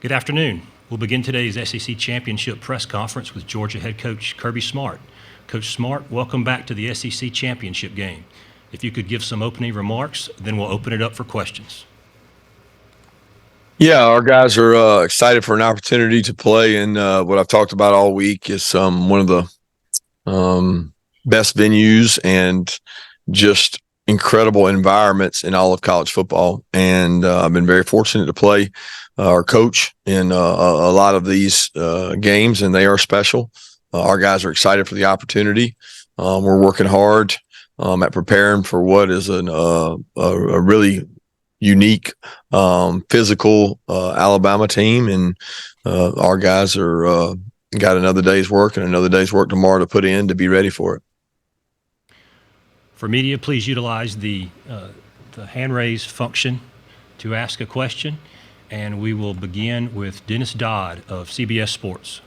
Good afternoon. We'll begin today's SEC Championship press conference with Georgia head coach Kirby Smart. Coach Smart, welcome back to the SEC Championship game. If you could give some opening remarks, then we'll open it up for questions. Yeah, our guys are excited for an opportunity to play in what I've talked about all week is one of the best venues and just incredible environments in all of college football. And I've been very fortunate to play our coach in a lot of these games, and they are special. Our guys are excited for the opportunity. We're working hard at preparing for what is a really unique, physical Alabama team, and our guys are got another day's work and another day's work tomorrow to put in to be ready for it. For media, please utilize the hand raise function to ask a question, and we will begin with Dennis Dodd of CBS Sports.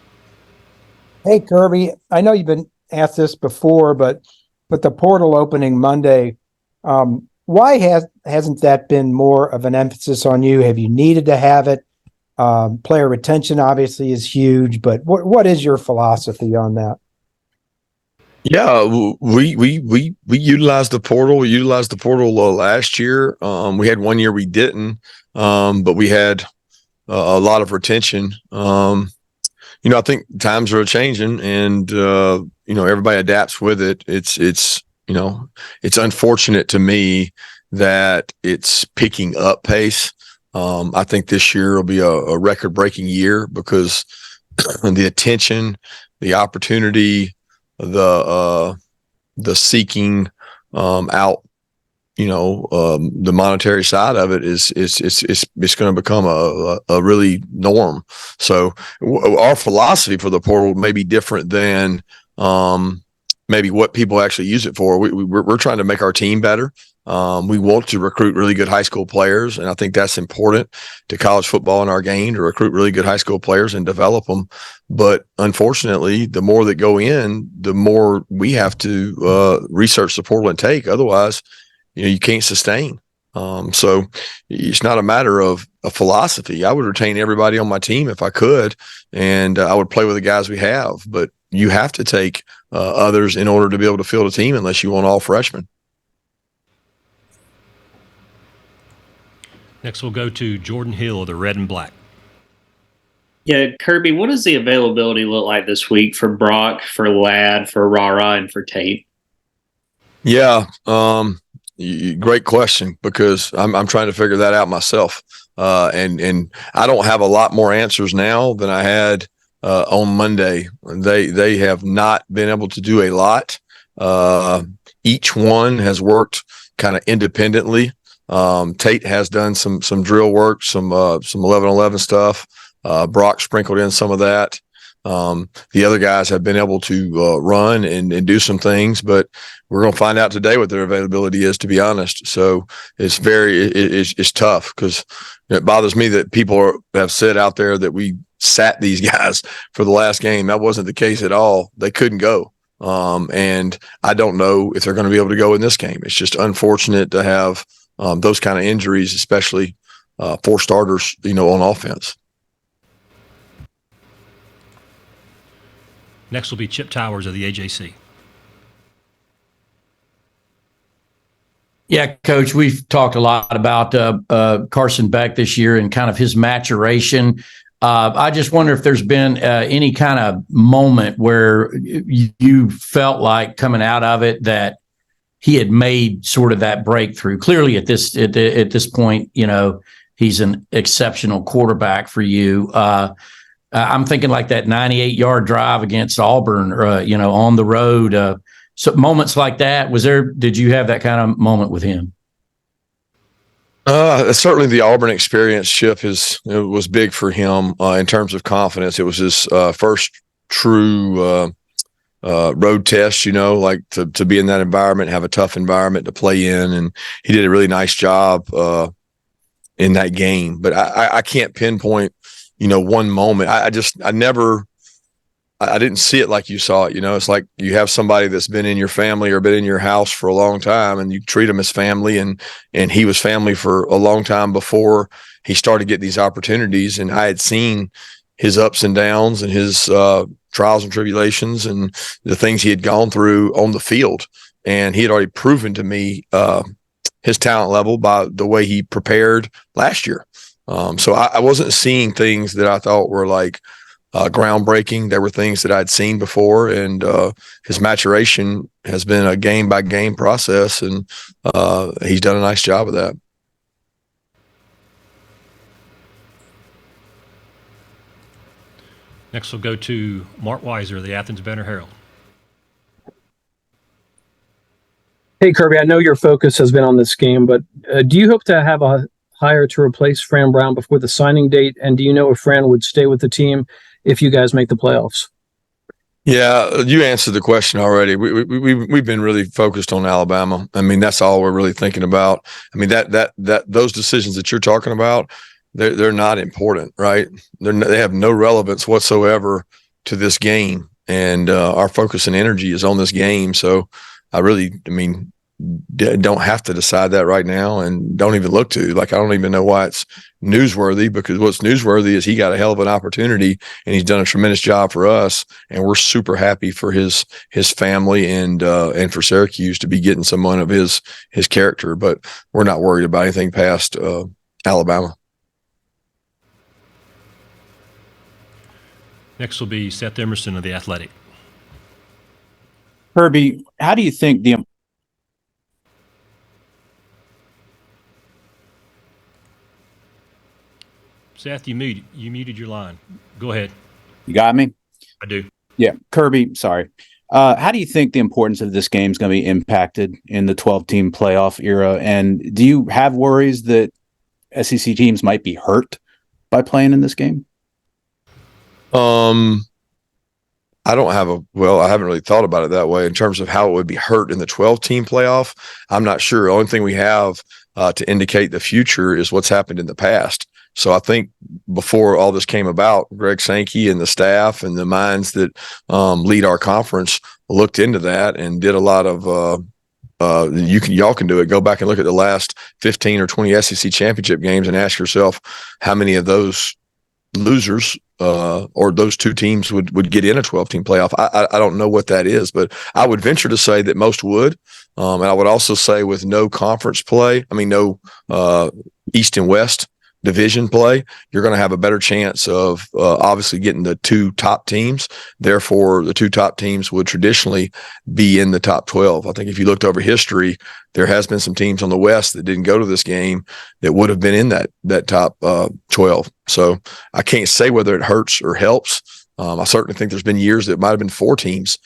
Hey, Kirby, I know you've been asked this before, but with the portal opening Monday, why hasn't that been more of an emphasis on you? Have you needed to have it? Player retention obviously is huge, but what is your philosophy on that? Yeah, we utilized the portal. We utilized the portal last year. We had 1 year we didn't, but we had a lot of retention. I think times are changing, and everybody adapts with it. It's unfortunate to me that it's picking up pace. I think this year will be a record-breaking year because the attention, the opportunity, the seeking out, the monetary side of it is going to become a really norm. So our philosophy for the portal may be different than maybe what people actually use it for. We're trying to make our team better. We want to recruit really good high school players, and I think that's important to college football in our game, to recruit really good high school players and develop them. But unfortunately, the more that go in, the more we have to research the portal and take. Otherwise, you can't sustain. So it's not a matter of a philosophy. I would retain everybody on my team if I could, and I would play with the guys we have. But you have to take others in order to be able to field a team unless you want all freshmen. Next, we'll go to Jordan Hill of the Red and Black. Yeah, Kirby, what does the availability look like this week for Brock, for Ladd, for Rara, and for Tate? Yeah, great question, because I'm trying to figure that out myself. And I don't have a lot more answers now than I had on Monday. They have not been able to do a lot. Each one has worked kind of independently. Tate has done some drill work, some 11-11 stuff. Brock sprinkled in some of that. The other guys have been able to run and do some things, but we're going to find out today what their availability is, to be honest. So it's tough, because it bothers me that people have said out there that we sat these guys for the last game. That wasn't the case at all. They couldn't go. And I don't know if they're going to be able to go in this game. It's just unfortunate to have those kind of injuries, especially for starters, on offense. Next will be Chip Towers of the AJC. Yeah, Coach, we've talked a lot about Carson Beck this year and kind of his maturation. I just wonder if there's been any kind of moment where you felt like coming out of it that he had made sort of that breakthrough. Clearly, at this point, he's an exceptional quarterback for you. I'm thinking like that 98-yard drive against Auburn, on the road. So moments like that, did you have that kind of moment with him? Certainly the Auburn experience, Chip, was big for him in terms of confidence. It was his first true road test, like to be in that environment, have a tough environment to play in. And he did a really nice job in that game. But I can't pinpoint, one moment. I didn't see it like you saw it. It's like you have somebody that's been in your family or been in your house for a long time, and you treat them as family, and he was family for a long time before he started getting these opportunities, and I had seen his ups and downs and his trials and tribulations and the things he had gone through on the field. And he had already proven to me his talent level by the way he prepared last year. So I wasn't seeing things that I thought were like groundbreaking. There were things that I'd seen before, and his maturation has been a game by game process, and he's done a nice job of that. Next, we'll go to Mark Weiser, the Athens Banner-Herald. Hey, Kirby, I know your focus has been on this game, but do you hope to have a hire to replace Fran Brown before the signing date? And do you know if Fran would stay with the team if you guys make the playoffs? Yeah, you answered the question already. We've been really focused on Alabama. I mean, that's all we're really thinking about. I mean, that those decisions that you're talking about, they're not important, right? They have no relevance whatsoever to this game, and our focus and energy is on this game. So I mean, don't have to decide that right now, and don't even look to. Like, I don't even know why it's newsworthy, because what's newsworthy is he got a hell of an opportunity, and he's done a tremendous job for us, and we're super happy for his family and for Syracuse to be getting someone of his character. But we're not worried about anything past Alabama. Next will be Seth Emerson of The Athletic. Kirby, how do you think Seth, you muted your line. Go ahead. You got me? I do. Yeah. Kirby, sorry. How do you think the importance of this game is going to be impacted in the 12-team playoff era? And do you have worries that SEC teams might be hurt by playing in this game? I haven't really thought about it that way in terms of how it would be hurt in the 12-team playoff. I'm not sure. The only thing we have to indicate the future is what's happened in the past. So I think before all this came about, Greg Sankey and the staff and the minds that lead our conference looked into that and did a lot of y'all can do it. Go back and look at the last 15 or 20 SEC championship games and ask yourself how many of those losers or those two teams would get in a 12-team playoff. I don't know what that is, but I would venture to say that most would. And I would also say with no conference play, no East and West division play, you're going to have a better chance of obviously getting the two top teams. Therefore, the two top teams would traditionally be in the top 12. I think if you looked over history, there has been some teams on the West that didn't go to this game that would have been in that top 12. So I can't say whether it hurts or helps. I certainly think there's been years that might have been 4 teams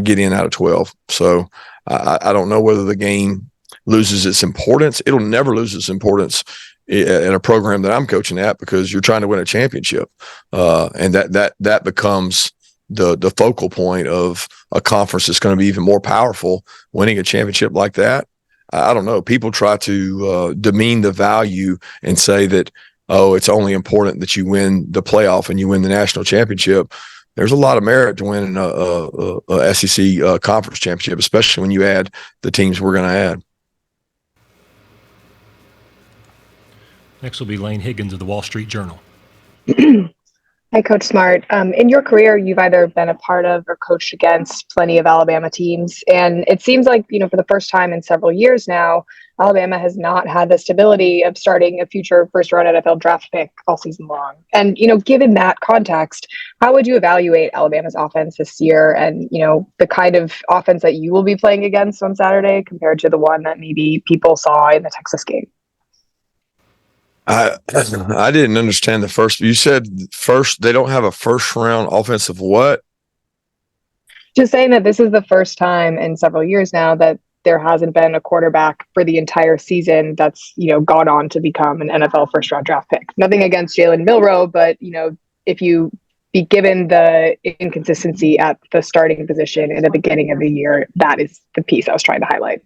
get in out of 12. So I don't know whether the game loses its importance. It'll never lose its importance in a program that I'm coaching at, because you're trying to win a championship. And that becomes the focal point of a conference that's going to be even more powerful. Winning a championship like that, I don't know. People try to demean the value and say that, it's only important that you win the playoff and you win the national championship. There's a lot of merit to winning a SEC conference championship, especially when you add the teams we're going to add. Next will be Lane Higgins of the Wall Street Journal. Hi, Coach Smart. In your career, you've either been a part of or coached against plenty of Alabama teams. And it seems like, for the first time in several years now, Alabama has not had the stability of starting a future first-round NFL draft pick all season long. And, given that context, how would you evaluate Alabama's offense this year and, the kind of offense that you will be playing against on Saturday compared to the one that maybe people saw in the Texas game? I didn't understand the first. You said first they don't have a first-round offensive what? Just saying that this is the first time in several years now that there hasn't been a quarterback for the entire season that's, gone on to become an NFL first-round draft pick. Nothing against Jalen Milroe, but, if you be given the inconsistency at the starting position in the beginning of the year, that is the piece I was trying to highlight.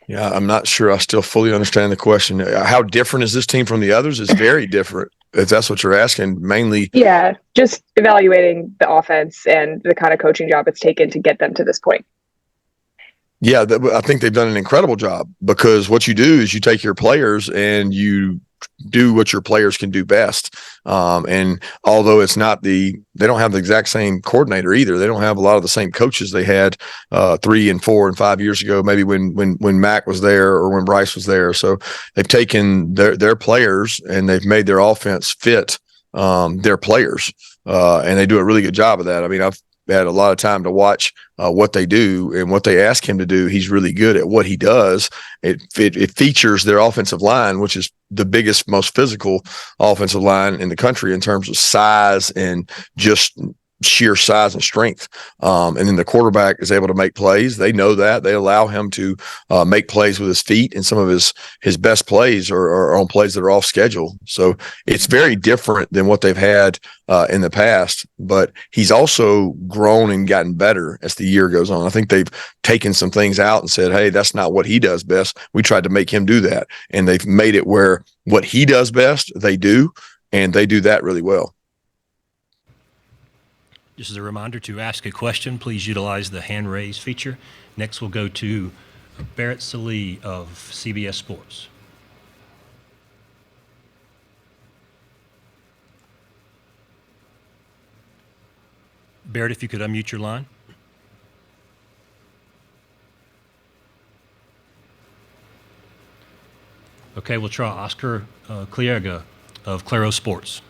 Yeah, I'm not sure I still fully understand the question. How different is this team from the others? It's very different, if that's what you're asking, mainly. Yeah, just evaluating the offense and the kind of coaching job it's taken to get them to this point. Yeah, I think they've done an incredible job, because what you do is you take your players and you do what your players can do best. And although they don't have the exact same coordinator either. They don't have a lot of the same coaches they had 3 and 4 and 5 years ago, maybe when Mac was there or when Brice was there. So they've taken their players and they've made their offense fit their players. And they do a really good job of that. I mean, I've had a lot of time to watch what they do and what they ask him to do. He's really good at what he does. It features their offensive line, which is the biggest, most physical offensive line in the country in terms of size and just sheer size and strength. And then the quarterback is able to make plays. They know that. They allow him to make plays with his feet, and some of his best plays are on plays that are off schedule. So it's very different than what they've had in the past, but he's also grown and gotten better as the year goes on. I think they've taken some things out and said, hey, that's not what he does best. We tried to make him do that. And they've made it where what he does best, they do, and they do that really well. Just as a reminder, to ask a question, please utilize the hand raise feature. Next, we'll go to Barrett Sallee of CBS Sports. Barrett, if you could unmute your line. Okay, we'll try Oscar Clierga of Claro Sports.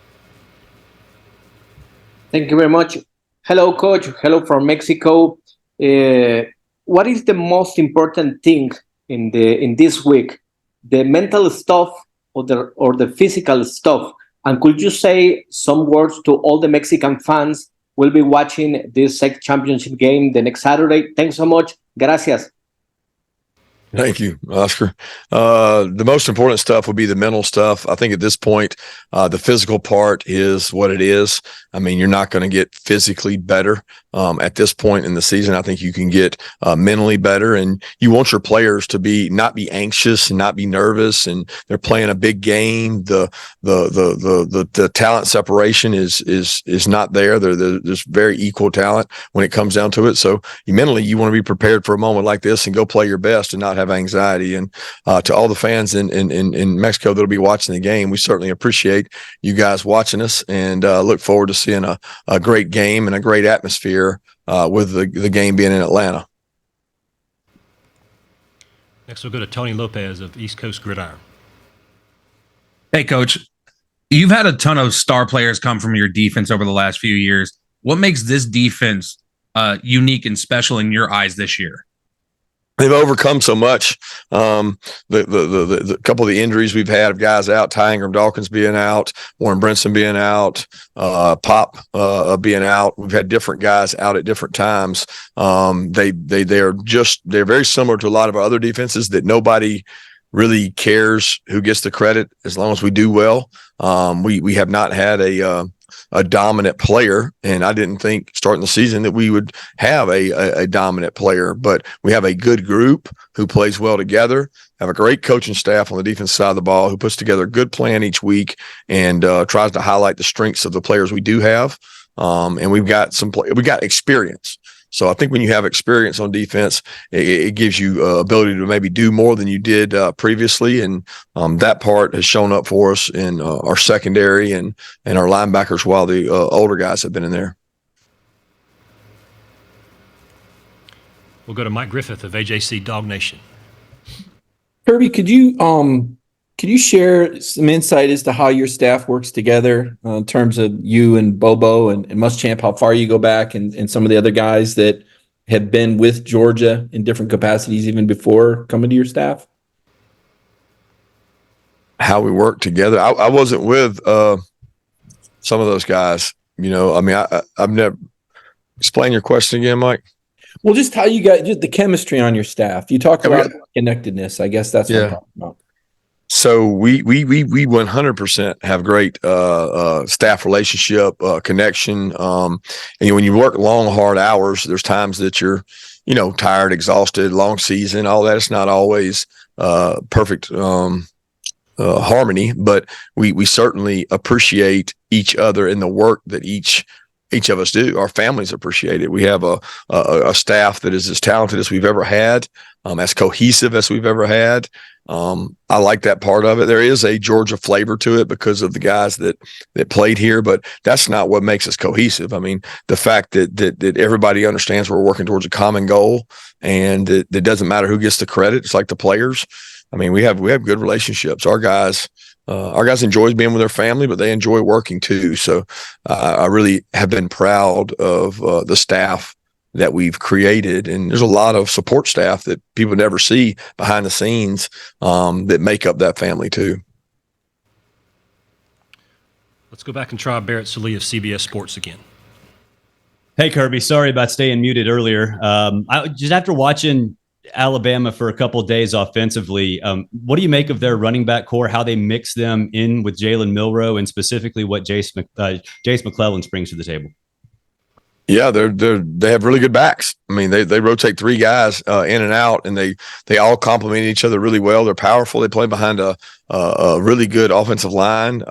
Thank you very much. Hello, Coach. Hello from Mexico. What is the most important thing in this week? The mental stuff or the physical stuff? And could you say some words to all the Mexican fans who will be watching this SEC championship game the next Saturday? Thanks so much. Gracias. Thank you, Oscar. The most important stuff would be the mental stuff. I think at this point, the physical part is what it is. I mean, you're not going to get physically better at this point in the season. I think you can get mentally better, and you want your players to not be anxious and not be nervous. And they're playing a big game. The talent separation is not there. There's very equal talent when it comes down to it. So you want to be prepared for a moment like this and go play your best and not have anxiety. And to all the fans in Mexico that'll be watching the game, we certainly appreciate you guys watching us, and look forward to seeing a great game and a great atmosphere with the game being in Atlanta. Next, we'll go to Tony Lopez of East Coast Gridiron. Hey, Coach. You've had a ton of star players come from your defense over the last few years. What makes this defense unique and special in your eyes this year? They've overcome so much. The couple of the injuries we've had of guys out, Ty Ingram Dawkins being out, Warren Brinson being out, Pop being out. We've had different guys out at different times. They're very similar to a lot of our other defenses that nobody really cares who gets the credit as long as we do well. We have not had a dominant player, and I didn't think starting the season that we would have a dominant player, but we have a good group who plays well together, have a great coaching staff on the defense side of the ball who puts together a good plan each week and tries to highlight the strengths of the players we do have. And we've got we got experience. So I think when you have experience on defense, it gives you ability to maybe do more than you did previously. And that part has shown up for us in our secondary and our linebackers while the older guys have been in there. We'll go to Mike Griffith of AJC Dog Nation. Kirby, could you share some insight as to how your staff works together in terms of you and Bobo and Muschamp, how far you go back, and some of the other guys that have been with Georgia in different capacities even before coming to your staff? How we work together. I wasn't with some of those guys. I've never. Explain your question again, Mike. Well, just how you got just the chemistry on your staff. You talked about connectedness. I guess that's what I'm talking about. So we 100% have great staff relationship connection. And when you work long, hard hours, there's times that you're, tired, exhausted, long season, all that. It's not always perfect harmony, but we certainly appreciate each other in the work that each of us do. Our families appreciate it. We have a staff that is as talented as we've ever had, as cohesive as we've ever had. I like that part of it. There is a Georgia flavor to it because of the guys that played here, but that's not what makes us cohesive. I mean, the fact that everybody understands we're working towards a common goal, and it doesn't matter who gets the credit. It's like the players. I mean, we have good relationships. Our guys enjoy being with their family, but they enjoy working too. So I really have been proud of the staff that we've created, and there's a lot of support staff that people never see behind the scenes that make up that family too. Let's go back and try Barrett Sallee of CBS Sports again. Hey, Kirby, sorry about staying muted earlier. I just after watching Alabama for a couple of days offensively, what do you make of their running back core, how they mix them in with Jalen Milroe, and specifically what Jace McClellan brings to the table? Yeah, they have really good backs. I mean, they rotate three guys in and out, and they all complement each other really well. They're powerful. They play behind a really good offensive line.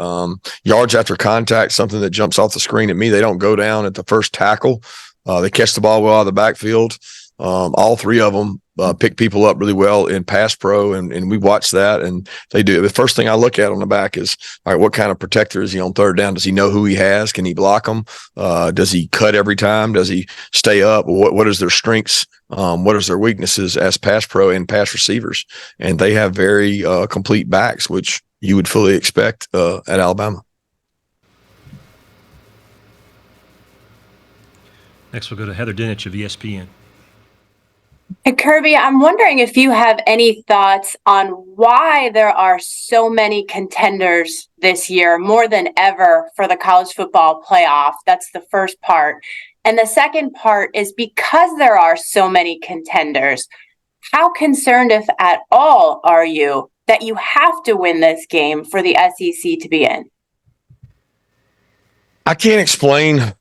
Yards after contact, something that jumps off the screen at me. They don't go down at the first tackle. They catch the ball well out of the backfield. All three of them pick people up really well in pass pro, and we watch that, and they do. The first thing I look at on the back is, all right, what kind of protector is he on third down? Does he know who he has? Can he block them? Does he cut every time? Does he stay up? What is their strengths? What is their weaknesses as pass pro and pass receivers? And they have very complete backs, which you would fully expect at Alabama. Next, we'll go to Heather Dinich of ESPN. Hey, Kirby, I'm wondering if you have any thoughts on why there are so many contenders this year, more than ever, for the college football playoff. That's the first part. And the second part is, because there are so many contenders, how concerned, if at all, are you that you have to win this game for the SEC to be in? I can't explain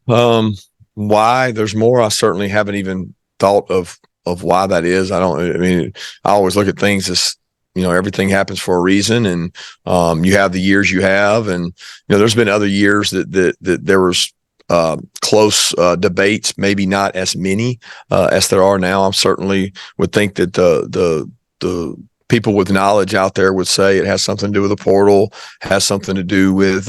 why. There's more I certainly haven't even thought of why that is. I always look at things as, everything happens for a reason, and you have the years you have, and there's been other years that there was close debates, maybe not as many as there are now. I certainly would think that the people with knowledge out there would say it has something to do with the portal, has something to do with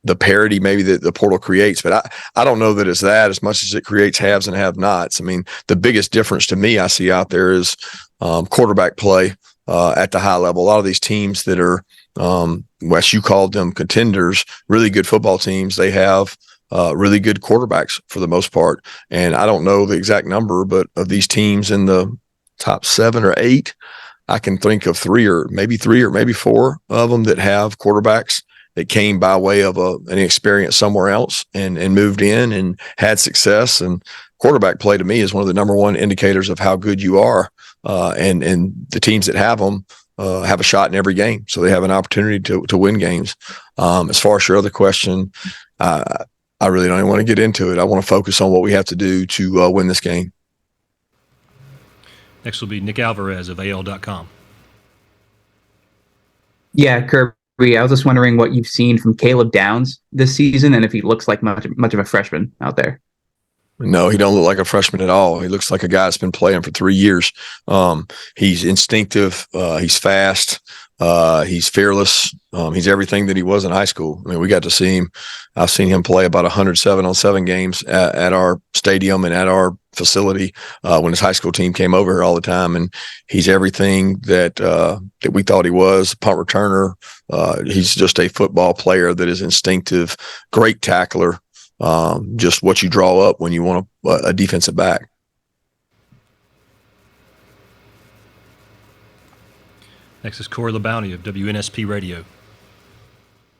the parity maybe that the portal creates. But I don't know that it's that as much as it creates haves and have-nots. I mean, the biggest difference to me I see out there is quarterback play at the high level. A lot of these teams that are, Wes, you called them contenders, really good football teams, they have really good quarterbacks for the most part. And I don't know the exact number, but of these teams in the top 7 or 8, I can think of 3 or maybe 4 of them that have quarterbacks that came by way of an experience somewhere else and moved in and had success. And quarterback play to me is one of the number one indicators of how good you are. And the teams that have them have a shot in every game. So they have an opportunity to win games. As far as your other question, I really don't even want to get into it. I want to focus on what we have to do to win this game. Next will be Nick Alvarez of AL.com. Yeah, Kirby, I was just wondering what you've seen from Caleb Downs this season, and if he looks like much of a freshman out there. No, he don't look like a freshman at all. He looks like a guy that's been playing for 3 years. He's instinctive. He's fast. He's fearless. He's everything that he was in high school. I mean, we got to see him. I've seen him play about 107-on-7 games at our stadium and at our facility when his high school team came over here all the time. And he's everything that we thought he was. Punt returner. He's just a football player that is instinctive, great tackler. Just what you draw up when you want a defensive back. Next is Corey LeBounty of WNSP Radio.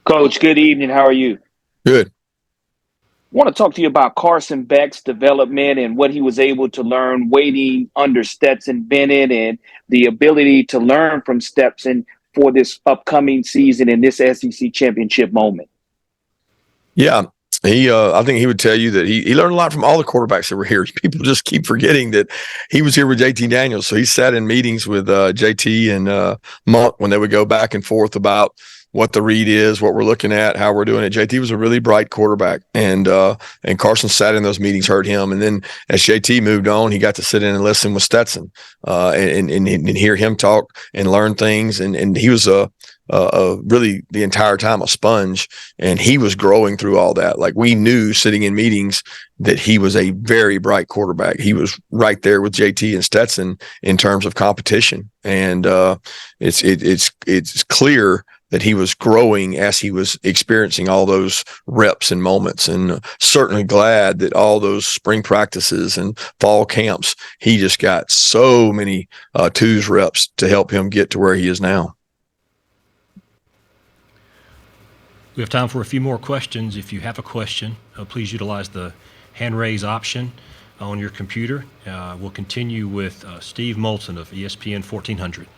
Coach, good evening. How are you? Good. I want to talk to you about Carson Beck's development and what he was able to learn waiting under Stetson Bennett and the ability to learn from Stetson for this upcoming season in this SEC championship moment. Yeah. I think he would tell you that he learned a lot from all the quarterbacks that were here. People just keep forgetting that he was here with JT Daniels. So he sat in meetings with JT and Molton when they would go back and forth about what the read is, what we're looking at, how we're doing it. JT was a really bright quarterback, and Carson sat in those meetings, heard him, and then as JT moved on, he got to sit in and listen with Stetson and hear him talk and learn things, and he was really the entire time a sponge, and he was growing through all that. Like, we knew sitting in meetings that he was a very bright quarterback. He was right there with JT and Stetson in terms of competition, and it's clear that he was growing as he was experiencing all those reps and moments, and certainly glad that all those spring practices and fall camps, he just got so many twos reps to help him get to where he is now. We have time for a few more questions. If you have a question, please utilize the hand raise option on your computer. We'll continue with Steve Molton of ESPN 1400.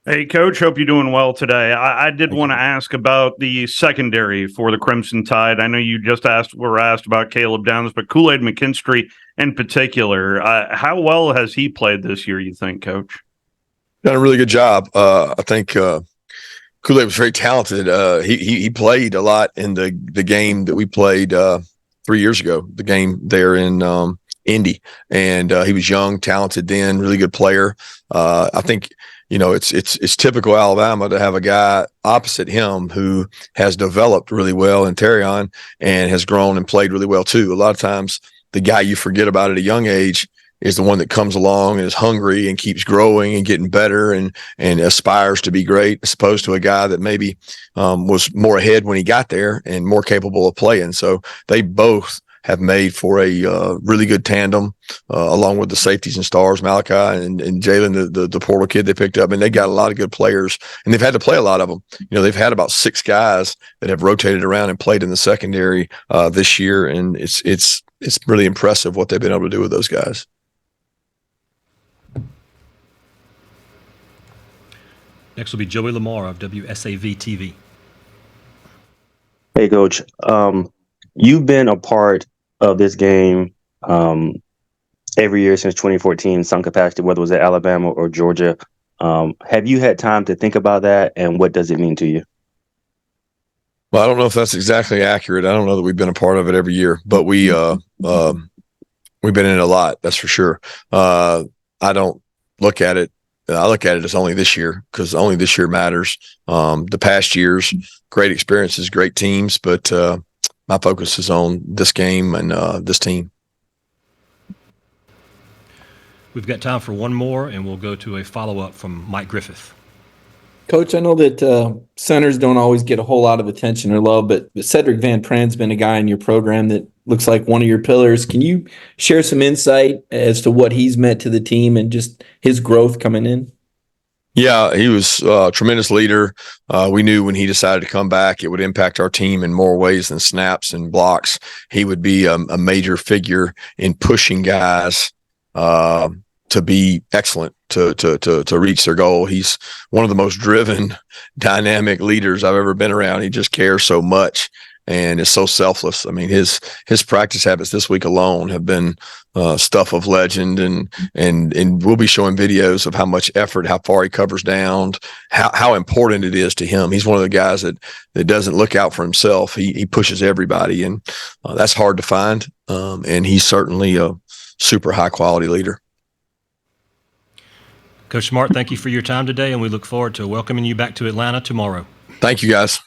Hey, Coach. Hope you're doing well today. I did want to ask about the secondary for the Crimson Tide. I know you just were asked about Caleb Downs, but Kool-Aid McKinstry in particular, how well has he played this year, you think, Coach? Done a really good job. I think Kool-Aid was very talented. He played a lot in the game that we played 3 years ago, the game there in Indy, and he was young, talented then, really good player. I think, it's typical Alabama to have a guy opposite him who has developed really well in Terrion and has grown and played really well too. A lot of times the guy you forget about at a young age is the one that comes along and is hungry and keeps growing and getting better and aspires to be great, as opposed to a guy that maybe was more ahead when he got there and more capable of playing. So they both have made for a really good tandem, along with the safeties and stars, Malachi and Jalen, the portal kid they picked up. And they got a lot of good players, and they've had to play a lot of them. They've had about 6 guys that have rotated around and played in the secondary this year, and it's really impressive what they've been able to do with those guys. Next will be Joey Lamar of WSAV TV. Hey, Coach. You've been a part of this game every year since 2014, some capacity, whether it was at Alabama or Georgia. Have you had time to think about that, and what does it mean to you? Well, I don't know if that's exactly accurate. I don't know that we've been a part of it every year, but we've been in it a lot. That's for sure. I don't look at it. I look at it as only this year, because only this year matters. The past years, great experiences, great teams, but my focus is on this game and this team. We've got time for one more, and we'll go to a follow-up from Mike Griffith. Coach, I know that centers don't always get a whole lot of attention or love, but Cedric Van Pran's been a guy in your program that looks like one of your pillars. Can you share some insight as to what he's meant to the team and just his growth coming in? Yeah, he was a tremendous leader. We knew when he decided to come back, it would impact our team in more ways than snaps and blocks. He would be a major figure in pushing guys to be excellent, to reach their goal. He's one of the most driven, dynamic leaders I've ever been around. He just cares so much and is so selfless. I mean, his practice habits this week alone have been stuff of legend, and we'll be showing videos of how much effort, how far he covers down, how important it is to him. He's one of the guys that doesn't look out for himself. He pushes everybody, and that's hard to find. And he's certainly a super high quality leader. Coach Smart, thank you for your time today, and we look forward to welcoming you back to Atlanta tomorrow. Thank you, guys.